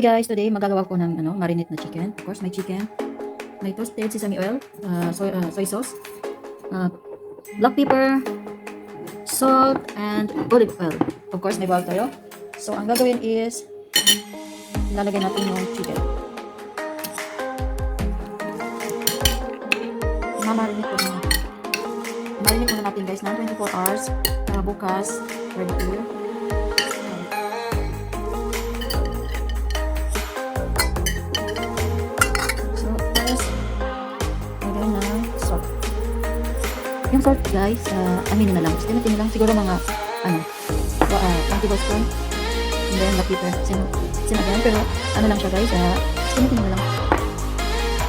guys, today magagawa ko ng marinate na chicken. Of course, may chicken, may toasted sesame oil, soy sauce, black pepper, salt, and olive oil. Of course, may bawang tayo. So, ang gagawin is ilalagay natin yung chicken. Marinate ko na. Marinate muna natin guys ng 24 hours para bukas ready to eat. Yung salt guys, aminin na lang. Sinatin lang siguro mga 1 tablespoon. And then black pepper. Sinagan. Pero ano lang siya guys, sinatin na lang.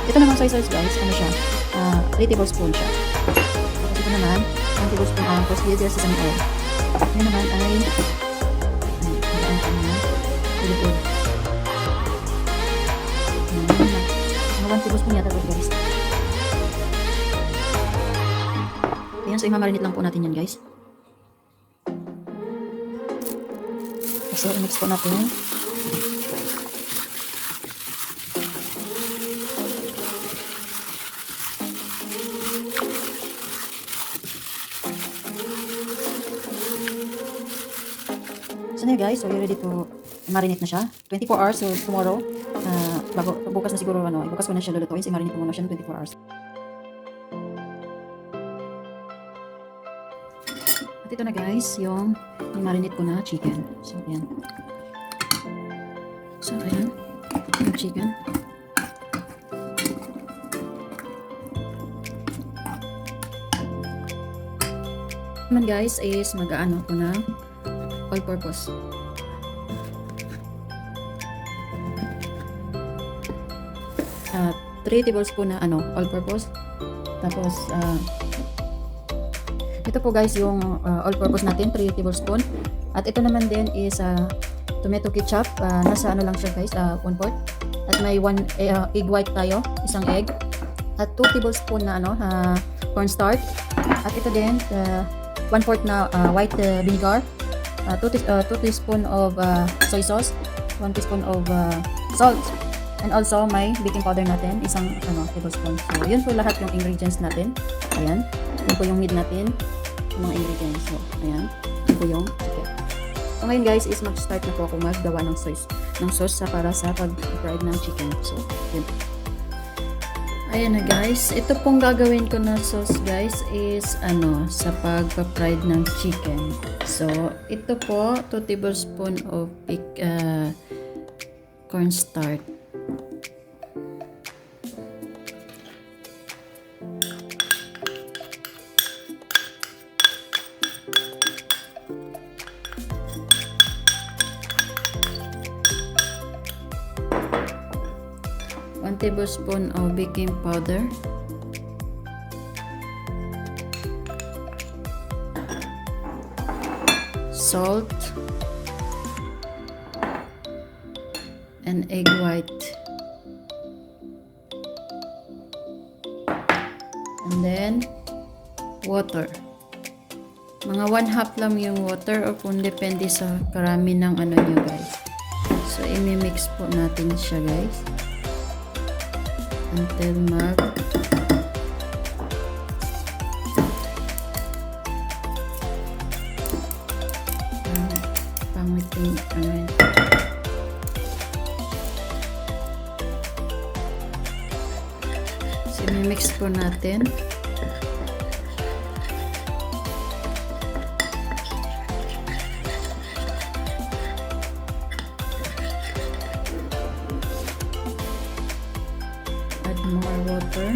Ito naman soy sauce guys, ano siya? 3 tablespoon siya. Tapos ito naman, 1 tablespoon ang toasted sesame oil. Yan naman ay magaan ko naman. Olive oil. Mga 1 tablespoon yata ito guys. Ayan, so imamarinate lang po natin yan guys. So, mix po natin. So na guys, so we're ready to marinate na siya. 24 hours, so tomorrow, bukas na siguro, bukas ko na siya lulutuin. So marinate ko muna siya ng 24 hours. At ito na guys, yung marinate ko na chicken. So, ayan. So, ayan. Yung chicken. Naman guys, is mag-aano ko na all-purpose. Uh, 3 tablespoon na all-purpose. Tapos, ito po guys yung all-purpose natin, 3 tablespoon. At ito naman din is tomato ketchup. Nasa lang siya guys, 1/4. At may 1 egg white tayo, isang egg. At 2 tablespoon na cornstarch. At ito din, 1/4 na white vinegar. 2 teaspoon of soy sauce. 1 teaspoon of salt. And also may baking powder natin, isang tablespoon. So yun po lahat yung ingredients natin. Ayan. Yun po yung need natin, yung mga ingredients. So, ayan. Yun po yung chicken. So, ngayon guys, is mag-start na po ako maggawa ng sauce para sa pag-fried ng chicken. So, yun. Ayan na guys. Ito pong gagawin ko na sauce guys is sa pag-fried ng chicken. So, ito po, 2 tablespoon of cornstarch. Tablespoon of baking powder, salt, and egg white, and then water. Mga 1/2 lang yung water, o kung depende sa karami ng nyo guys. So i-mix po natin siya guys until pangiting so i-mix po natin. More water.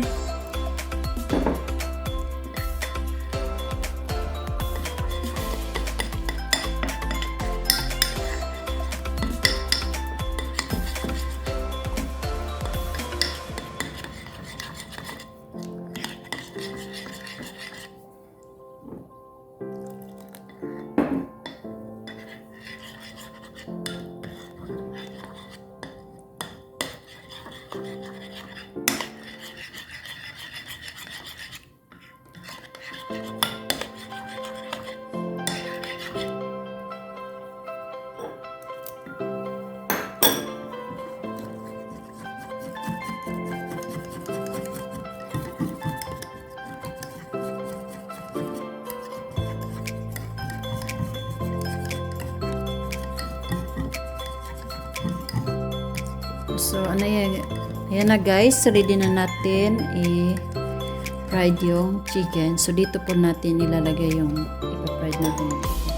So, ano yan? Ayan na guys, ready na natin i-fried yung chicken. So, dito po natin ilalagay yung ipa-fried natin.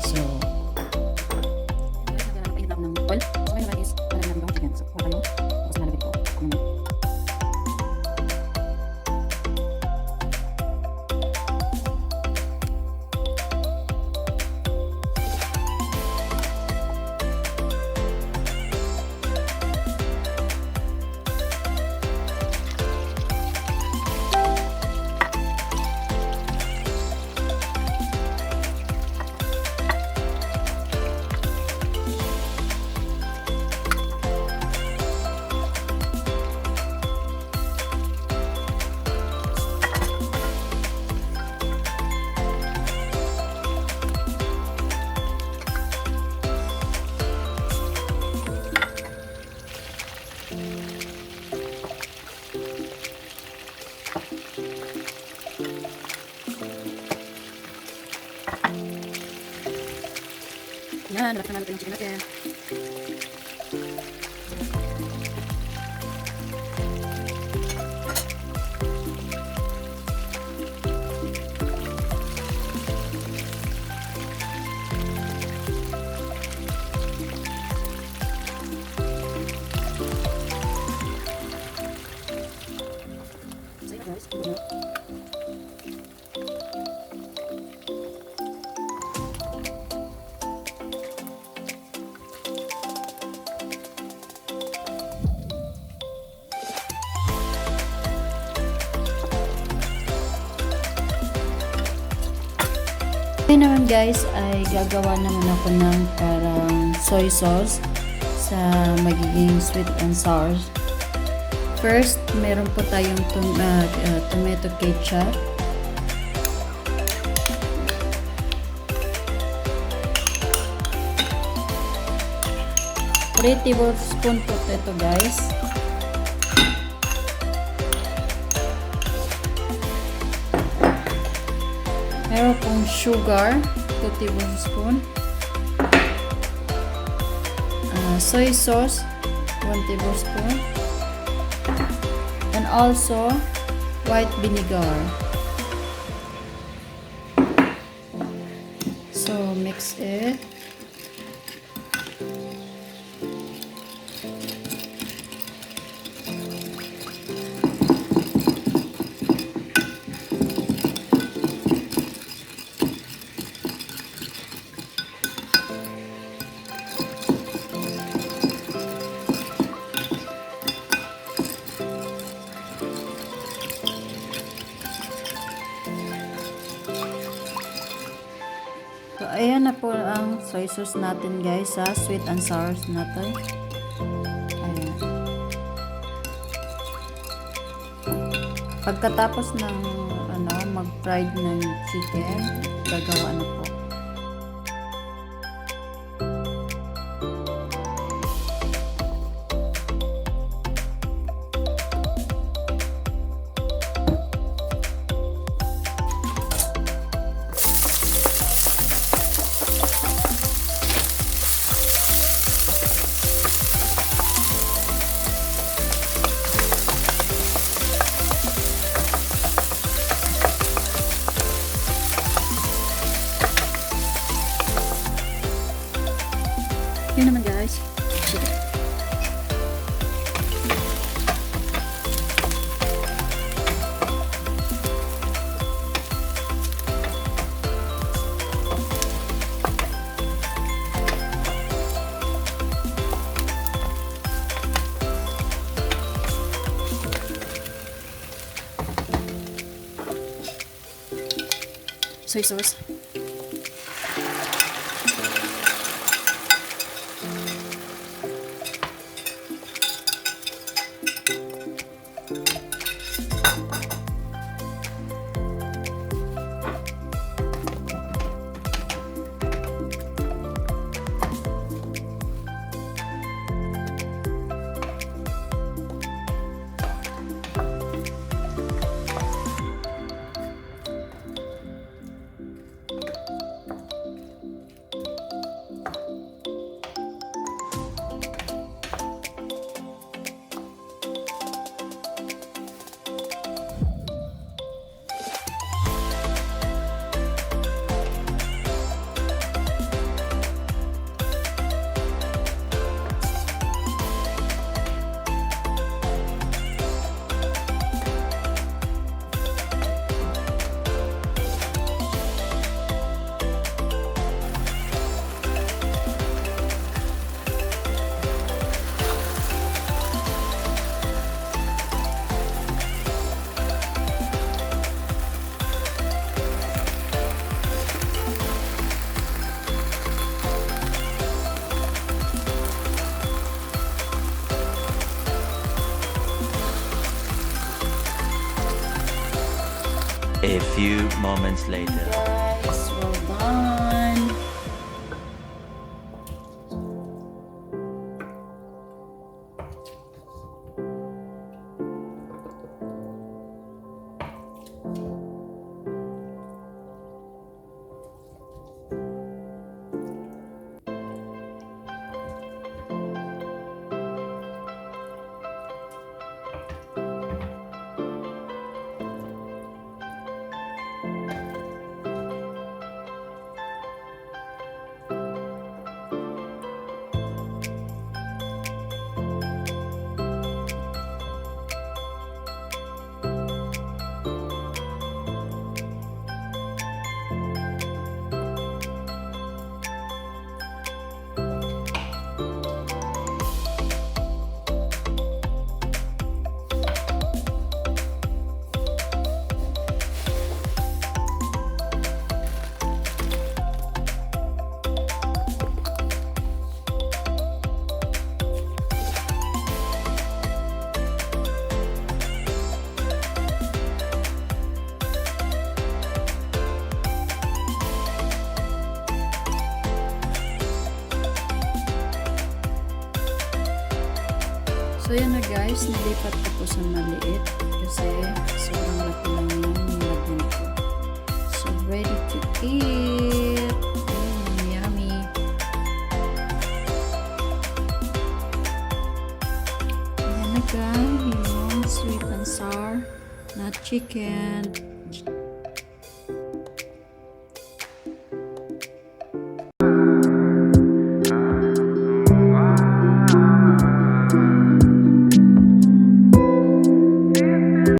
So, naglalagay ng oil. So, ngayon guys, lalagay natin yung chicken. So, kuha tayo. Tapos lalagay ito. Yan, nalagyan natin yung chicken natin. So yun guys, ngayon naman guys ay gagawa naman ako ng parang soy sauce sa magiging sweet and sour. First, meron po tayong tomato ketchup. Three tablespoon po ito guys. Meron pong sugar, 2 tablespoon. Soy sauce, 1 tablespoon. And also, white vinegar. So, mix it. So, ayan na po ang soy sauce natin guys sa sweet and sour natin. Ayan. Pagkatapos ng mag-fried ng chicken, gagawa na po. Yun naman guys, chicken. Soy sauce. A few moments later. Guys, well done. So yan na guys, nilipat ko po sa maliit kasi sobrang laki lang yung nilagyan ko. So ready to eat! Yummy! Yan na guys, yung sweet and sour na chicken.